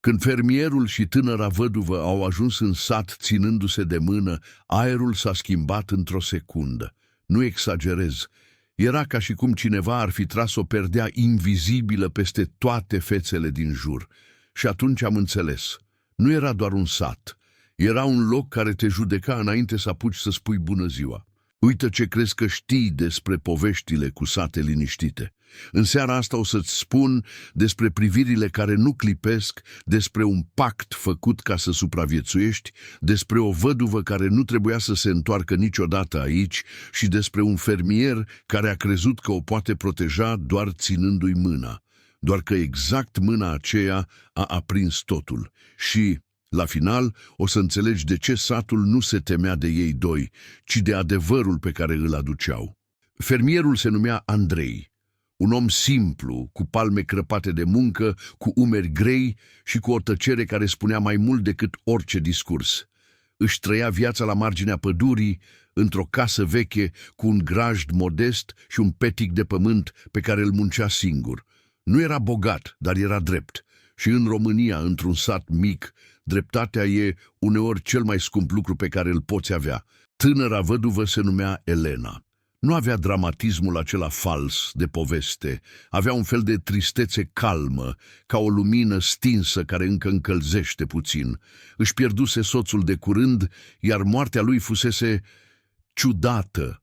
Când fermierul și tânăra văduvă au ajuns în sat ținându-se de mână, aerul s-a schimbat într-o secundă. Nu exagerez. Era ca și cum cineva ar fi tras o perdea invizibilă peste toate fețele din jur. Și atunci am înțeles. Nu era doar un sat. Era un loc care te judeca înainte să apuci să spui bună ziua. Uită ce crezi că știi despre poveștile cu sate liniștite. În seara asta o să-ți spun despre privirile care nu clipesc, despre un pact făcut ca să supraviețuiești, despre o văduvă care nu trebuia să se întoarcă niciodată aici și despre un fermier care a crezut că o poate proteja doar ținându-i mâna. Doar că exact mâna aceea a aprins totul. Și, la final, o să înțelegi de ce satul nu se temea de ei doi, ci de adevărul pe care îl aduceau. Fermierul se numea Andrei. Un om simplu, cu palme crăpate de muncă, cu umeri grei și cu o tăcere care spunea mai mult decât orice discurs. Își trăia viața la marginea pădurii, într-o casă veche, cu un grajd modest și un petic de pământ pe care îl muncea singur. Nu era bogat, dar era drept. Și în România, într-un sat mic, dreptatea e uneori cel mai scump lucru pe care îl poți avea. Tânăra văduvă se numea Elena. Nu avea dramatismul acela fals de poveste, avea un fel de tristețe calmă, ca o lumină stinsă care încă încălzește puțin. Își pierduse soțul de curând, iar moartea lui fusese ciudată.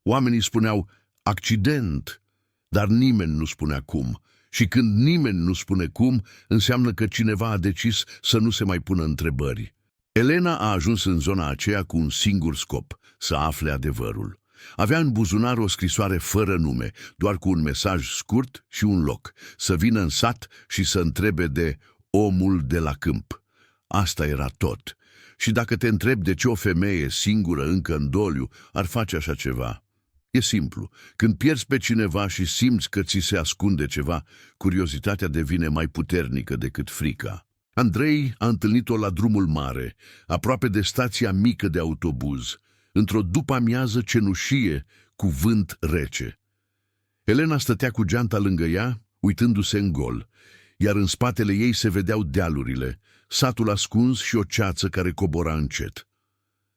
Oamenii spuneau accident, dar nimeni nu spunea cum. Și când nimeni nu spune cum, înseamnă că cineva a decis să nu se mai pună întrebări. Elena a ajuns în zona aceea cu un singur scop, să afle adevărul. Avea în buzunar o scrisoare fără nume, doar cu un mesaj scurt și un loc, să vină în sat și să întrebe de omul de la câmp. Asta era tot. Și dacă te întrebi de ce o femeie singură încă în doliu ar face așa ceva, e simplu. Când pierzi pe cineva și simți că ți se ascunde ceva, curiozitatea devine mai puternică decât frica. Andrei a întâlnit-o la drumul mare, aproape de stația mică de autobuz, într-o după-amiază cenușie cu vânt rece. Elena stătea cu geanta lângă ea, uitându-se în gol, iar în spatele ei se vedeau dealurile, satul ascuns și o ceață care cobora încet.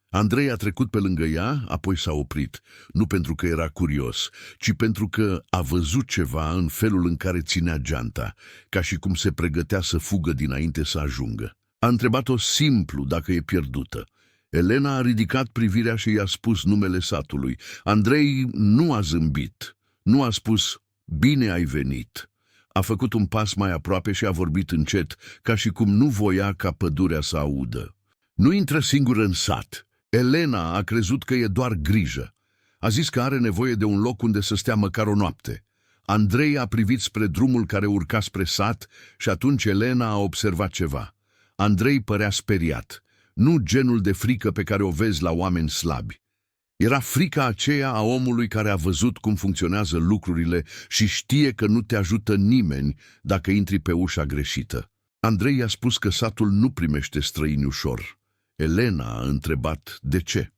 Andrei a trecut pe lângă ea, apoi s-a oprit, nu pentru că era curios, ci pentru că a văzut ceva în felul în care ținea geanta, ca și cum se pregătea să fugă dinainte să ajungă. A întrebat-o simplu dacă e pierdută. Elena a ridicat privirea și i-a spus numele satului. Andrei nu a zâmbit, nu a spus, bine ai venit. A făcut un pas mai aproape și a vorbit încet, ca și cum nu voia ca pădurea să audă. Nu intră singur în sat. Elena a crezut că e doar grijă. A zis că are nevoie de un loc unde să stea măcar o noapte. Andrei a privit spre drumul care urca spre sat și atunci Elena a observat ceva. Andrei părea speriat. Nu genul de frică pe care o vezi la oameni slabi. Era frica aceea a omului care a văzut cum funcționează lucrurile și știe că nu te ajută nimeni dacă intri pe ușa greșită. Andrei i-a spus că satul nu primește străini ușor. Elena a întrebat de ce.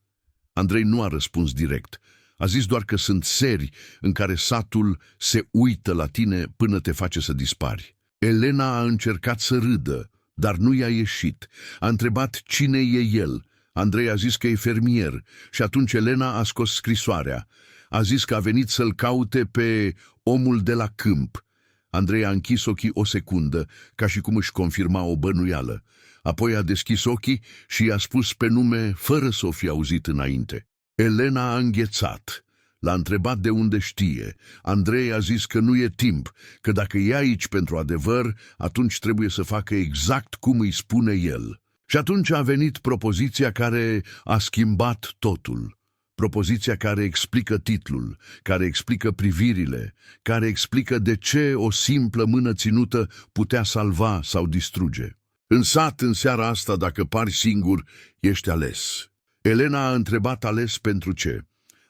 Andrei nu a răspuns direct. A zis doar că sunt seri în care satul se uită la tine până te face să dispari. Elena a încercat să râdă, dar nu i-a ieșit. A întrebat cine e el. Andrei a zis că e fermier și atunci Elena a scos scrisoarea. A zis că a venit să-l caute pe omul de la câmp. Andrei a închis ochii o secundă, ca și cum își confirma o bănuială. Apoi a deschis ochii și i-a spus pe nume fără să o fi auzit înainte. Elena a înghețat. L-a întrebat de unde știe. Andrei a zis că nu e timp, că dacă e aici pentru adevăr, atunci trebuie să facă exact cum îi spune el. Și atunci a venit propoziția care a schimbat totul. Propoziția care explică titlul, care explică privirile, care explică de ce o simplă mână ținută putea salva sau distruge. În sat, în seara asta, dacă pari singur, ești ales. Elena a întrebat ales pentru ce.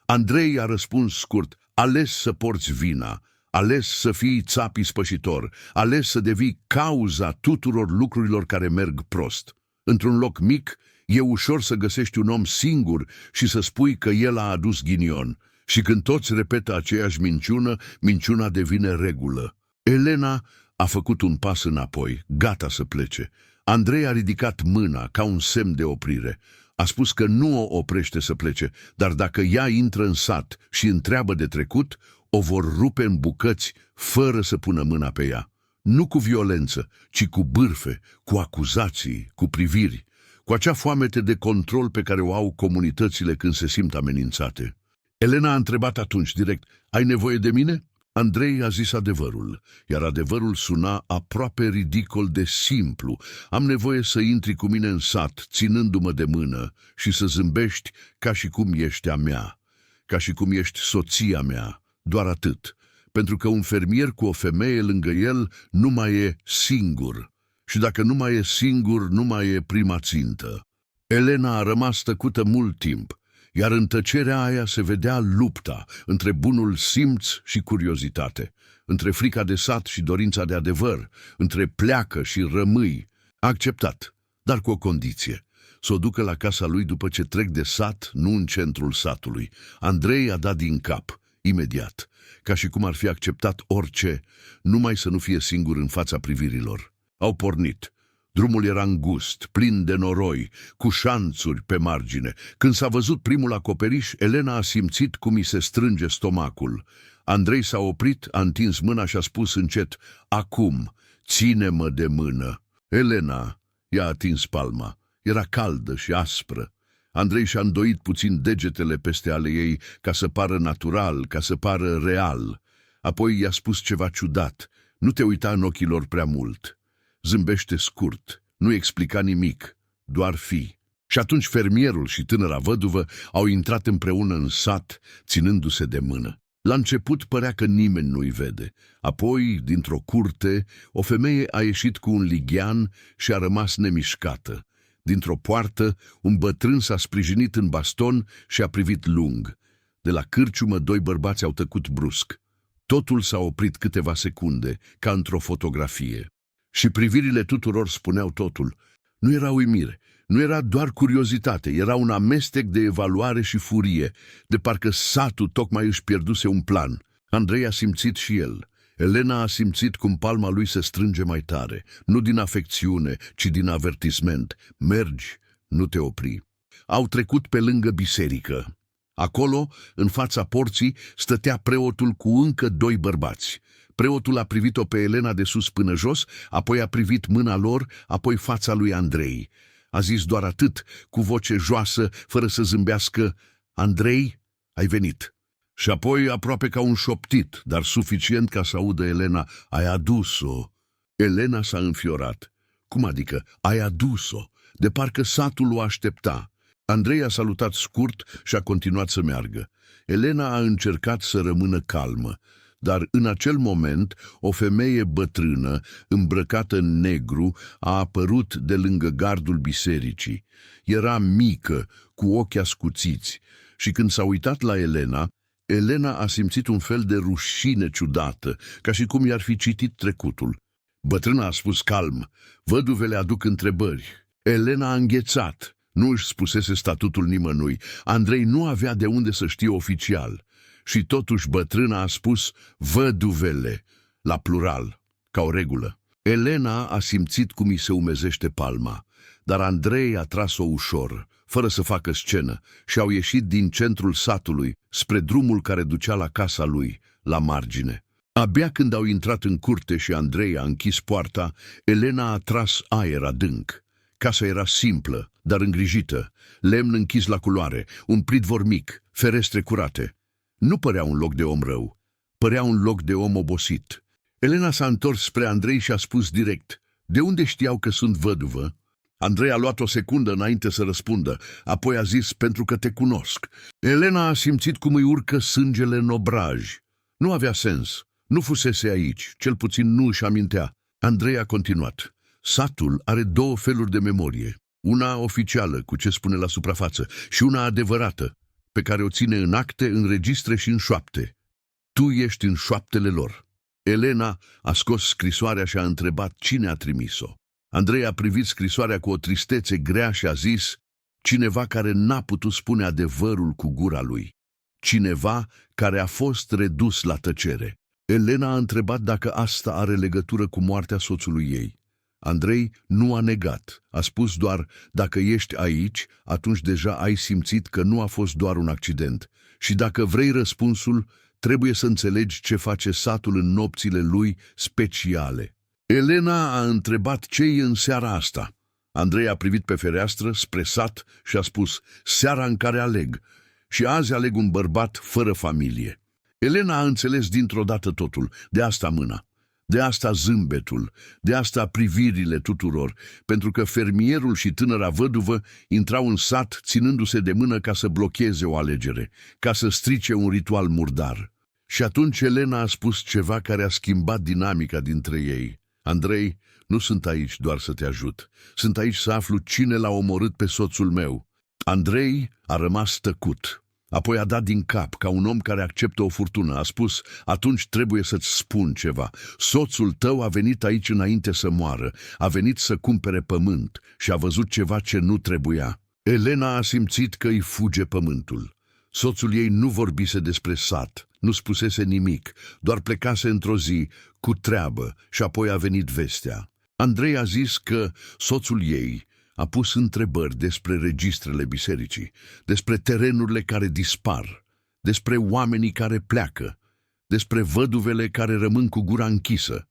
Andrei a răspuns scurt, ales să porți vina, ales să fii țap ispășitor, ales să devii cauza tuturor lucrurilor care merg prost. Într-un loc mic, e ușor să găsești un om singur și să spui că el a adus ghinion. Și când toți repetă aceeași minciună, minciuna devine regulă. Elena A făcut un pas înapoi, gata să plece. Andrei a ridicat mâna ca un semn de oprire. A spus că nu o oprește să plece, dar dacă ea intră în sat și întreabă de trecut, o vor rupe în bucăți fără să pună mâna pe ea. Nu cu violență, ci cu bârfe, cu acuzații, cu priviri, cu acea foamete de control pe care o au comunitățile când se simt amenințate. Elena a întrebat atunci direct: ai nevoie de mine? Andrei a zis adevărul, iar adevărul suna aproape ridicol de simplu. Am nevoie să intri cu mine în sat, ținându-mă de mână, și să zâmbești ca și cum ești a mea, ca și cum ești soția mea, doar atât. Pentru că un fermier cu o femeie lângă el nu mai e singur. Și dacă nu mai e singur, nu mai e prima țintă. Elena a rămas tăcută mult timp, iar în tăcerea aia se vedea lupta între bunul simț și curiozitate, între frica de sat și dorința de adevăr, între pleacă și rămâi. A acceptat, dar cu o condiție: să o ducă la casa lui după ce trec de sat, nu în centrul satului. Andrei a dat din cap, imediat, ca și cum ar fi acceptat orice, numai să nu fie singur în fața privirilor. Au pornit. Drumul era îngust, plin de noroi, cu șanțuri pe margine. Când s-a văzut primul acoperiș, Elena a simțit cum îi se strânge stomacul. Andrei s-a oprit, a întins mâna și a spus încet: acum, ține-mă de mână. Elena i-a atins palma. Era caldă și aspră. Andrei și-a îndoit puțin degetele peste ale ei, ca să pară natural, ca să pară real. Apoi i-a spus ceva ciudat: nu te uita în ochii lor prea mult. Zâmbește scurt, nu explica nimic, doar fi. Și atunci fermierul și tânăra văduvă au intrat împreună în sat, ținându-se de mână. La început părea că nimeni nu-i vede. Apoi, dintr-o curte, o femeie a ieșit cu un lighean și a rămas nemișcată. Dintr-o poartă, un bătrân s-a sprijinit în baston și a privit lung. De la cârciumă, doi bărbați au tăcut brusc. Totul s-a oprit câteva secunde, ca într-o fotografie. Și privirile tuturor spuneau totul. Nu era uimire, nu era doar curiozitate, era un amestec de evaluare și furie, de parcă satul tocmai își pierduse un plan. Andrei a simțit și el. Elena a simțit cum palma lui se strânge mai tare, nu din afecțiune, ci din avertisment. Mergi, nu te opri. Au trecut pe lângă biserică. Acolo, în fața porții, stătea preotul cu încă doi bărbați. Preotul a privit-o pe Elena de sus până jos, apoi a privit mâna lor, apoi fața lui Andrei. A zis doar atât, cu voce joasă, fără să zâmbească: Andrei, ai venit. Și apoi, aproape ca un șoptit, dar suficient ca să audă Elena: ai adus-o. Elena s-a înfiorat. Cum adică, ai adus-o? De parcă satul o aștepta. Andrei a salutat scurt și a continuat să meargă. Elena a încercat să rămână calmă. Dar în acel moment, o femeie bătrână, îmbrăcată în negru, a apărut de lângă gardul bisericii. Era mică, cu ochi ascuțiți, și când s-a uitat la Elena, Elena a simțit un fel de rușine ciudată, ca și cum i-ar fi citit trecutul. Bătrâna a spus calm: văduvele aduc întrebări. Elena a înghețat. Nu își spusese statutul nimănui. Andrei nu avea de unde să știe oficial. Și totuși bătrâna a spus văduvele, la plural, ca o regulă. Elena a simțit cum îi se umezește palma, dar Andrei a tras-o ușor, fără să facă scenă, și au ieșit din centrul satului, spre drumul care ducea la casa lui, la margine. Abia când au intrat în curte și Andrei a închis poarta, Elena a tras aer adânc. Casa era simplă, dar îngrijită, lemn închis la culoare, un pridvor mic, ferestre curate. Nu părea un loc de om rău, părea un loc de om obosit. Elena s-a întors spre Andrei și a spus direct: de unde știau că sunt văduvă? Andrei a luat o secundă înainte să răspundă, apoi a zis: pentru că te cunosc. Elena a simțit cum îi urcă sângele în obraj. Nu avea sens, nu fusese aici, cel puțin nu își amintea. Andrei a continuat: satul are două feluri de memorie, una oficială, cu ce spune la suprafață, și una adevărată, pe care o ține în acte, în registre și în șoapte. Tu ești în șoaptele lor. Elena a scos scrisoarea și a întrebat cine a trimis-o. Andrei a privit scrisoarea cu o tristețe grea și a zis: cineva care n-a putut spune adevărul cu gura lui. Cineva care a fost redus la tăcere. Elena a întrebat dacă asta are legătură cu moartea soțului ei. Andrei nu a negat, a spus doar, dacă ești aici, atunci deja ai simțit că nu a fost doar un accident. Și dacă vrei răspunsul, trebuie să înțelegi ce face satul în nopțile lui speciale. Elena a întrebat ce e în seara asta. Andrei a privit pe fereastră, spre sat, și a spus, seara în care aleg. Și azi aleg un bărbat fără familie. Elena a înțeles dintr-o dată totul, de asta mâna, de asta zâmbetul, de asta privirile tuturor, pentru că fermierul și tânăra văduvă intrau în sat ținându-se de mână ca să blocheze o alegere, ca să strice un ritual murdar. Și atunci Elena a spus ceva care a schimbat dinamica dintre ei. Andrei, nu sunt aici doar să te ajut, sunt aici să aflu cine l-a omorât pe soțul meu. Andrei a rămas tăcut. Apoi a dat din cap, ca un om care acceptă o furtună. A spus, atunci trebuie să-ți spun ceva. Soțul tău a venit aici înainte să moară. A venit să cumpere pământ și a văzut ceva ce nu trebuia. Elena a simțit că îi fuge pământul. Soțul ei nu vorbise despre sat, nu spusese nimic, doar plecase într-o zi cu treabă și apoi a venit vestea. Andrei a zis că soțul ei a pus întrebări despre registrele bisericii, despre terenurile care dispar, despre oamenii care pleacă, despre văduvele care rămân cu gura închisă.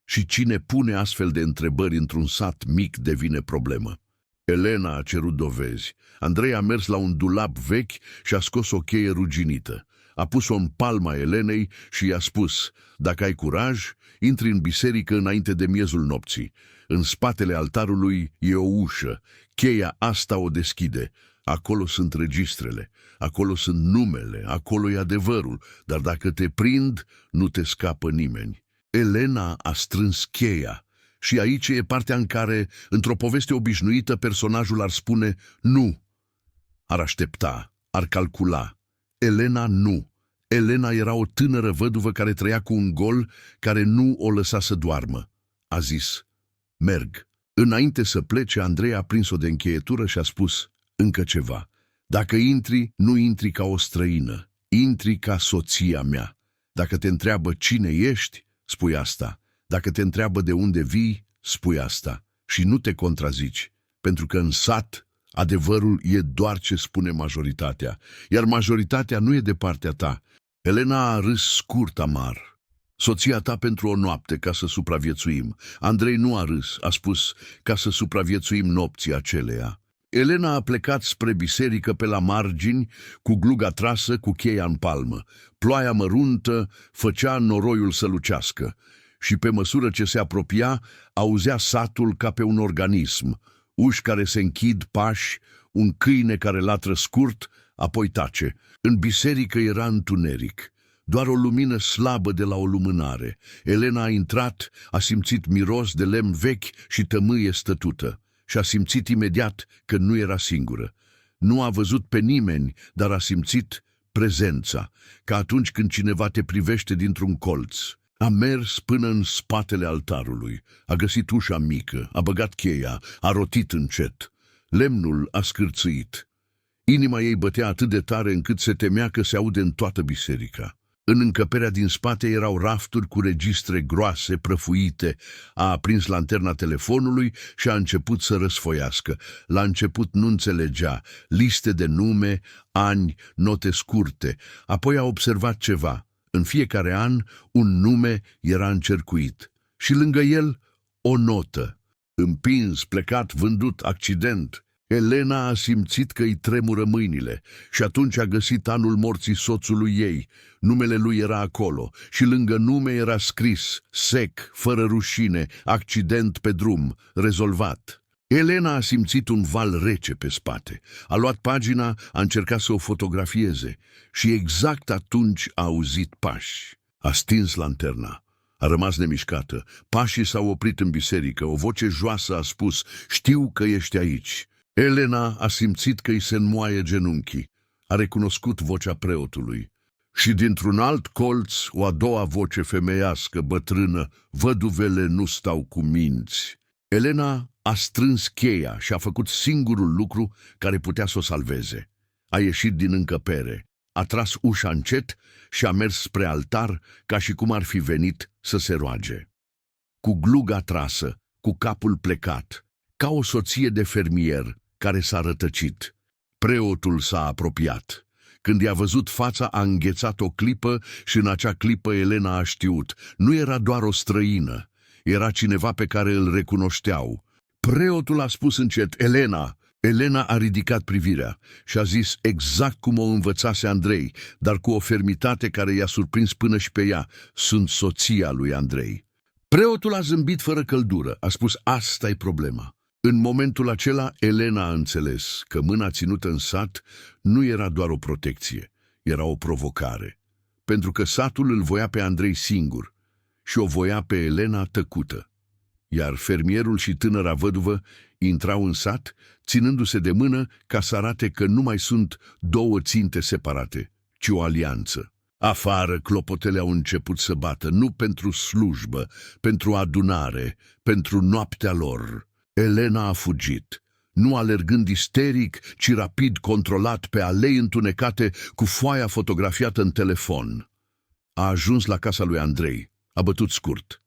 Și cine pune astfel de întrebări într-un sat mic devine problemă. Elena a cerut dovezi. Andrei a mers la un dulap vechi și a scos o cheie ruginită. A pus-o în palma Elenei și i-a spus, dacă ai curaj, intri în biserică înainte de miezul nopții. În spatele altarului e o ușă. Cheia asta o deschide. Acolo sunt registrele, acolo sunt numele, acolo e adevărul, dar dacă te prind, nu te scapă nimeni. Elena a strâns cheia. Și aici e partea în care, într-o poveste obișnuită, personajul ar spune nu. Ar aștepta, ar calcula. Elena nu. Elena era o tânără văduvă care trăia cu un gol care nu o lăsa să doarmă. A zis, merg. Înainte să plece, Andrei a prins-o de încheietură și a spus, încă ceva. Dacă intri, nu intri ca o străină. Intri ca soția mea. Dacă te întreabă cine ești, spui asta. Dacă te întreabă de unde vii, spui asta. Și nu te contrazici, pentru că în sat adevărul e doar ce spune majoritatea, iar majoritatea nu e de partea ta. Elena a râs scurt amar. Soția ta pentru o noapte ca să supraviețuim. Andrei nu a râs, a spus ca să supraviețuim nopții aceleia. Elena a plecat spre biserică pe la margini, cu gluga trasă, cu cheia în palmă. Ploaia măruntă făcea noroiul să lucească și pe măsură ce se apropia, auzea satul ca pe un organism. Uși care se închid, pași, un câine care latră scurt, apoi tace. În biserică era întuneric, doar o lumină slabă de la o lumânare. Elena a intrat, a simțit miros de lemn vechi și tămâie stătută și a simțit imediat că nu era singură. Nu a văzut pe nimeni, dar a simțit prezența, ca atunci când cineva te privește dintr-un colț. A mers până în spatele altarului, a găsit ușa mică, a băgat cheia, a rotit încet. Lemnul a scârțâit. Inima ei bătea atât de tare încât se temea că se aude în toată biserica. În încăperea din spate erau rafturi cu registre groase, prăfuite. A aprins lanterna telefonului și a început să răsfoiască. La început nu înțelegea, liste de nume, ani, note scurte. Apoi a observat ceva. În fiecare an, un nume era încercuit și lângă el o notă. Împins, plecat, vândut, accident. Elena a simțit că îi tremură mâinile și atunci a găsit anul morții soțului ei. Numele lui era acolo și lângă nume era scris, sec, fără rușine, accident pe drum, rezolvat. Elena a simțit un val rece pe spate. A luat pagina, a încercat să o fotografieze și exact atunci a auzit pași. A stins lanterna. A rămas nemișcată. Pașii s-au oprit în biserică. O voce joasă a spus, știu că ești aici. Elena a simțit că îi se înmoaie genunchii. A recunoscut vocea preotului. Și dintr-un alt colț, o a doua voce femeiască, bătrână, văduvele nu stau cu minți. Elena a strâns cheia și a făcut singurul lucru care putea să o salveze. A ieșit din încăpere. A tras ușa încet și a mers spre altar ca și cum ar fi venit să se roage. Cu gluga trasă, cu capul plecat, ca o soție de fermier care s-a rătăcit. Preotul s-a apropiat. Când i-a văzut fața, a înghețat o clipă și în acea clipă Elena a știut. Nu era doar o străină, era cineva pe care îl recunoșteau. Preotul a spus încet, Elena! Elena a ridicat privirea și a zis exact cum o învățase Andrei, dar cu o fermitate care i-a surprins până și pe ea. Sunt soția lui Andrei. Preotul a zâmbit fără căldură, a spus, asta e problema. În momentul acela, Elena a înțeles că mâna ținută în sat nu era doar o protecție, era o provocare. Pentru că satul îl voia pe Andrei singur și o voia pe Elena tăcută. Iar fermierul și tânăra văduvă intrau în sat, ținându-se de mână ca să arate că nu mai sunt două ținte separate, ci o alianță. Afară, clopotele au început să bată, nu pentru slujbă, pentru adunare, pentru noaptea lor. Elena a fugit, nu alergând isteric, ci rapid controlat pe alei întunecate cu foaia fotografiată în telefon. A ajuns la casa lui Andrei, a bătut scurt.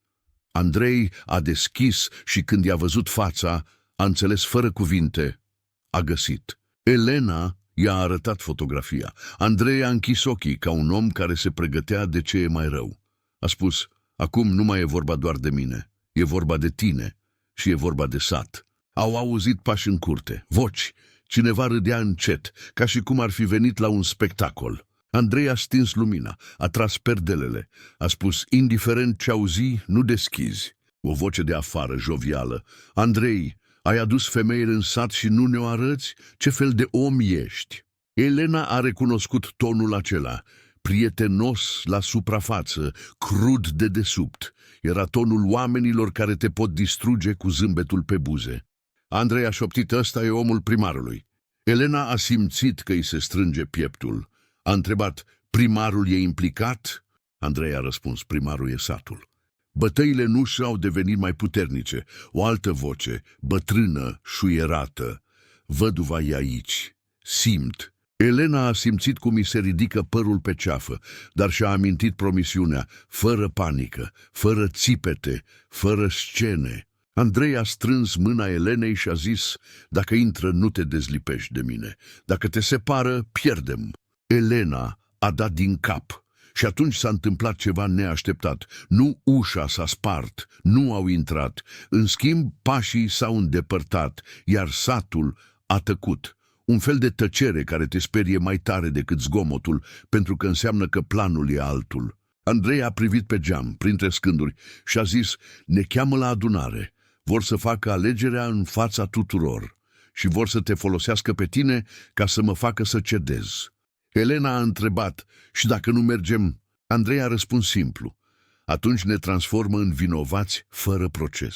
Andrei a deschis și când i-a văzut fața, a înțeles fără cuvinte, a găsit. Elena i-a arătat fotografia. Andrei a închis ochii ca un om care se pregătea de ce e mai rău. A spus, acum nu mai e vorba doar de mine, e vorba de tine și e vorba de sat. Au auzit pași în curte, voci, cineva râdea încet, ca și cum ar fi venit la un spectacol. Andrei a stins lumina, a tras perdelele, a spus, indiferent ce auzi, nu deschizi. O voce de afară, jovială. Andrei, ai adus femeile în sat și nu ne-o arăți? Ce fel de om ești? Elena a recunoscut tonul acela, prietenos la suprafață, crud de desubt. Era tonul oamenilor care te pot distruge cu zâmbetul pe buze. Andrei a șoptit, ăsta e omul primarului. Elena a simțit că îi se strânge pieptul. A întrebat, primarul e implicat? Andrei a răspuns, primarul e satul. Bătăile nu și-au devenit mai puternice. O altă voce, bătrână, șuierată. Văduva e aici. Simt. Elena a simțit cum îi se ridică părul pe ceafă, dar și-a amintit promisiunea, fără panică, fără țipete, fără scene. Andrei a strâns mâna Elenei și a zis, dacă intră, nu te dezlipești de mine. Dacă te separă, pierdem. Elena a dat din cap. Și atunci s-a întâmplat ceva neașteptat. Nu ușa s-a spart, nu au intrat. În schimb, pașii s-au îndepărtat, iar satul a tăcut. Un fel de tăcere care te sperie mai tare decât zgomotul, pentru că înseamnă că planul e altul. Andrei a privit pe geam, printre scânduri, și a zis, ne cheamă la adunare. Vor să facă alegerea în fața tuturor și vor să te folosească pe tine ca să mă facă să cedez. Elena a întrebat, și dacă nu mergem? Andrei a răspuns simplu. Atunci ne transformă în vinovați fără proces.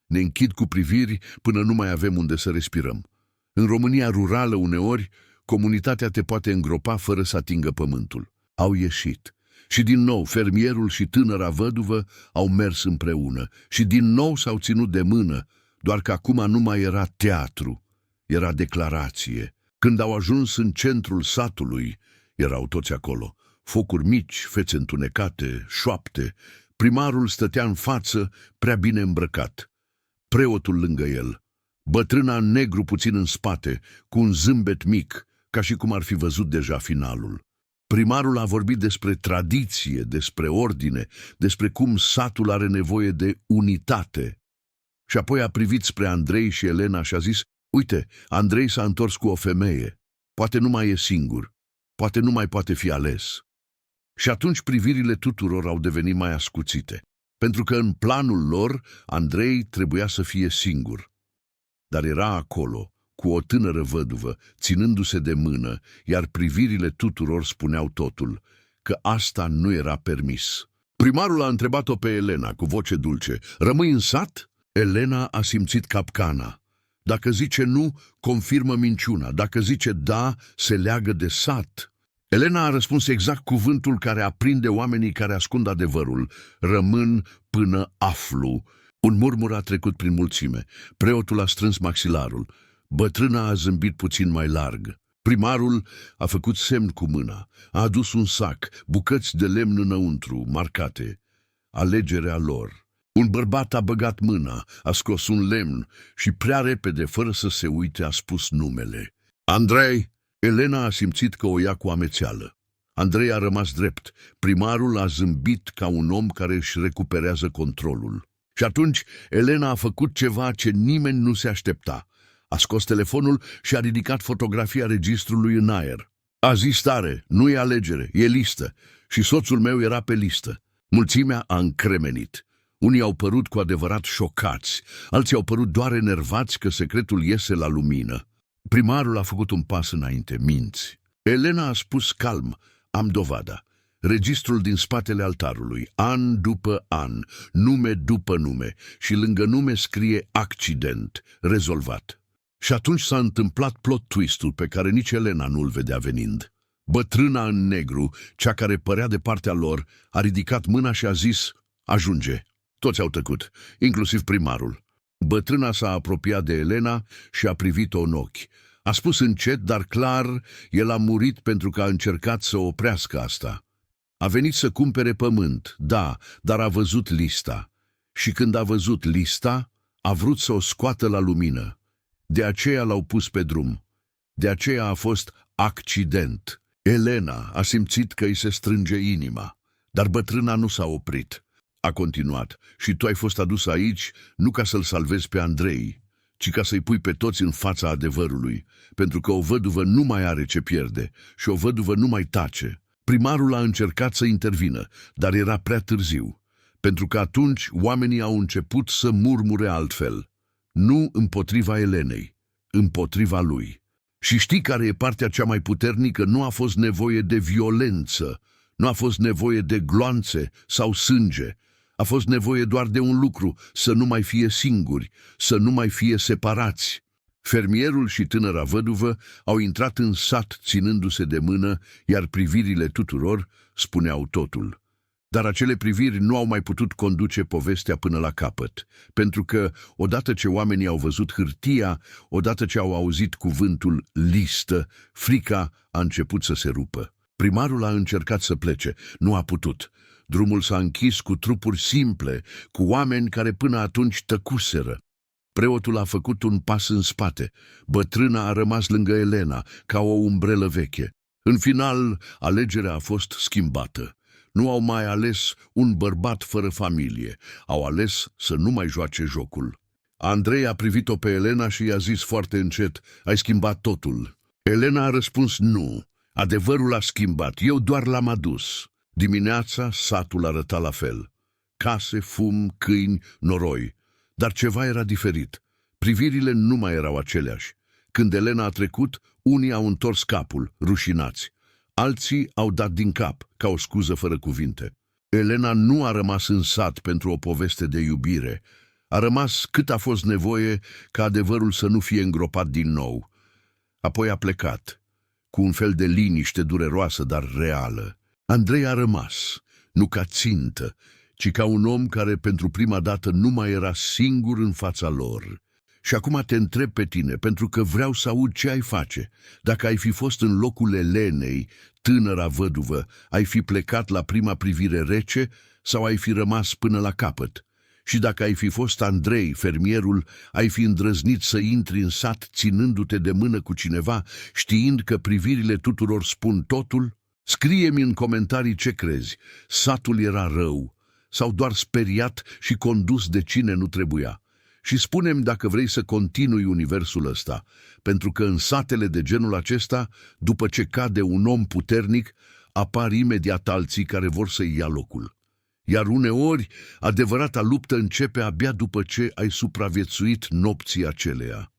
Ne închid cu priviri până nu mai avem unde să respirăm. În România rurală uneori, comunitatea te poate îngropa fără să atingă pământul. Au ieșit. Și din nou, fermierul și tânăra văduvă au mers împreună. Și din nou s-au ținut de mână, doar că acum nu mai era teatru, era declarație. Când au ajuns în centrul satului, erau toți acolo. Focuri mici, fețe întunecate, șoapte. Primarul stătea în față, prea bine îmbrăcat. Preotul lângă el. Bătrâna în negru puțin în spate, cu un zâmbet mic, ca și cum ar fi văzut deja finalul. Primarul a vorbit despre tradiție, despre ordine, despre cum satul are nevoie de unitate. Și apoi a privit spre Andrei și Elena și a zis, uite, Andrei s-a întors cu o femeie. Poate nu mai e singur. Poate nu mai poate fi ales. Și atunci privirile tuturor au devenit mai ascuțite, pentru că în planul lor Andrei trebuia să fie singur. Dar era acolo, cu o tânără văduvă, ținându-se de mână, iar privirile tuturor spuneau totul, că asta nu era permis. Primarul a întrebat-o pe Elena cu voce dulce, rămâi în sat? Elena a simțit capcana. Dacă zice nu, confirmă minciuna. Dacă zice da, se leagă de sat. Elena a răspuns exact cuvântul care aprinde oamenii care ascund adevărul. Rămân până aflu. Un murmur a trecut prin mulțime. Preotul a strâns maxilarul. Bătrâna a zâmbit puțin mai larg. Primarul a făcut semn cu mâna, a adus un sac, bucăți de lemn înăuntru, marcate. Alegerea lor. Un bărbat a băgat mâna, a scos un lemn și prea repede, fără să se uite, a spus numele. Andrei! Elena a simțit că o ia cu amețeală. Andrei a rămas drept. Primarul a zâmbit ca un om care își recuperează controlul. Și atunci Elena a făcut ceva ce nimeni nu se aștepta. A scos telefonul și a ridicat fotografia registrului în aer. A zis tare, nu e alegere, e listă. Și soțul meu era pe listă. Mulțimea a încremenit. Unii au părut cu adevărat șocați, alții au părut doar enervați că secretul iese la lumină. Primarul a făcut un pas înainte, minți. Elena a spus calm, am dovada. Registrul din spatele altarului, an după an, nume după nume și lângă nume scrie accident, rezolvat. Și atunci s-a întâmplat plot twist-ul pe care nici Elena nu-l vedea venind. Bătrâna în negru, cea care părea de partea lor, a ridicat mâna și a zis, ajunge. Toți au tăcut, inclusiv primarul. Bătrâna s-a apropiat de Elena și a privit-o în ochi. A spus încet, dar clar, el a murit pentru că a încercat să oprească asta. A venit să cumpere pământ, da, dar a văzut lista. Și când a văzut lista, a vrut să o scoată la lumină. De aceea l-au pus pe drum. De aceea a fost accident. Elena a simțit că îi se strânge inima, dar bătrâna nu s-a oprit. A continuat, și tu ai fost adus aici nu ca să-l salvezi pe Andrei, ci ca să-i pui pe toți în fața adevărului, pentru că o văduvă nu mai are ce pierde și o văduvă nu mai tace. Primarul a încercat să intervină, dar era prea târziu, pentru că atunci oamenii au început să murmure altfel. Nu împotriva Elenei, împotriva lui. Și știi care e partea cea mai puternică? Nu a fost nevoie de violență, nu a fost nevoie de gloanțe sau sânge. A fost nevoie doar de un lucru, să nu mai fie singuri, să nu mai fie separați. Fermierul și tânăra văduvă au intrat în sat ținându-se de mână, iar privirile tuturor spuneau totul. Dar acele priviri nu au mai putut conduce povestea până la capăt, pentru că, odată ce oamenii au văzut hârtia, odată ce au auzit cuvântul listă, frica a început să se rupă. Primarul a încercat să plece, nu a putut. Drumul s-a închis cu trupuri simple, cu oameni care până atunci tăcuseră. Preotul a făcut un pas în spate. Bătrâna a rămas lângă Elena, ca o umbrelă veche. În final, alegerea a fost schimbată. Nu au mai ales un bărbat fără familie. Au ales să nu mai joace jocul. Andrei a privit-o pe Elena și i-a zis foarte încet, ai schimbat totul. Elena a răspuns nu. Adevărul a schimbat, eu doar l-am adus. Dimineața satul arăta la fel. Case, fum, câini, noroi. Dar ceva era diferit. Privirile nu mai erau aceleași. Când Elena a trecut, unii au întors capul, rușinați. Alții au dat din cap, ca o scuză fără cuvinte. Elena nu a rămas în sat pentru o poveste de iubire. A rămas cât a fost nevoie ca adevărul să nu fie îngropat din nou. Apoi a plecat, cu un fel de liniște dureroasă, dar reală. Andrei a rămas, nu ca țintă, ci ca un om care pentru prima dată nu mai era singur în fața lor. Și acum te întreb pe tine, pentru că vreau să aud ce ai face. Dacă ai fi fost în locul Elenei, tânăra văduvă, ai fi plecat la prima privire rece sau ai fi rămas până la capăt? Și dacă ai fi fost Andrei, fermierul, ai fi îndrăznit să intri în sat ținându-te de mână cu cineva, știind că privirile tuturor spun totul? Scrie-mi în comentarii ce crezi. Satul era rău sau doar speriat și condus de cine nu trebuia? Și spune-mi dacă vrei să continui universul ăsta, pentru că în satele de genul acesta, după ce cade un om puternic, apar imediat alții care vor să-i ia locul. Iar uneori, adevărata luptă începe abia după ce ai supraviețuit nopții aceleia.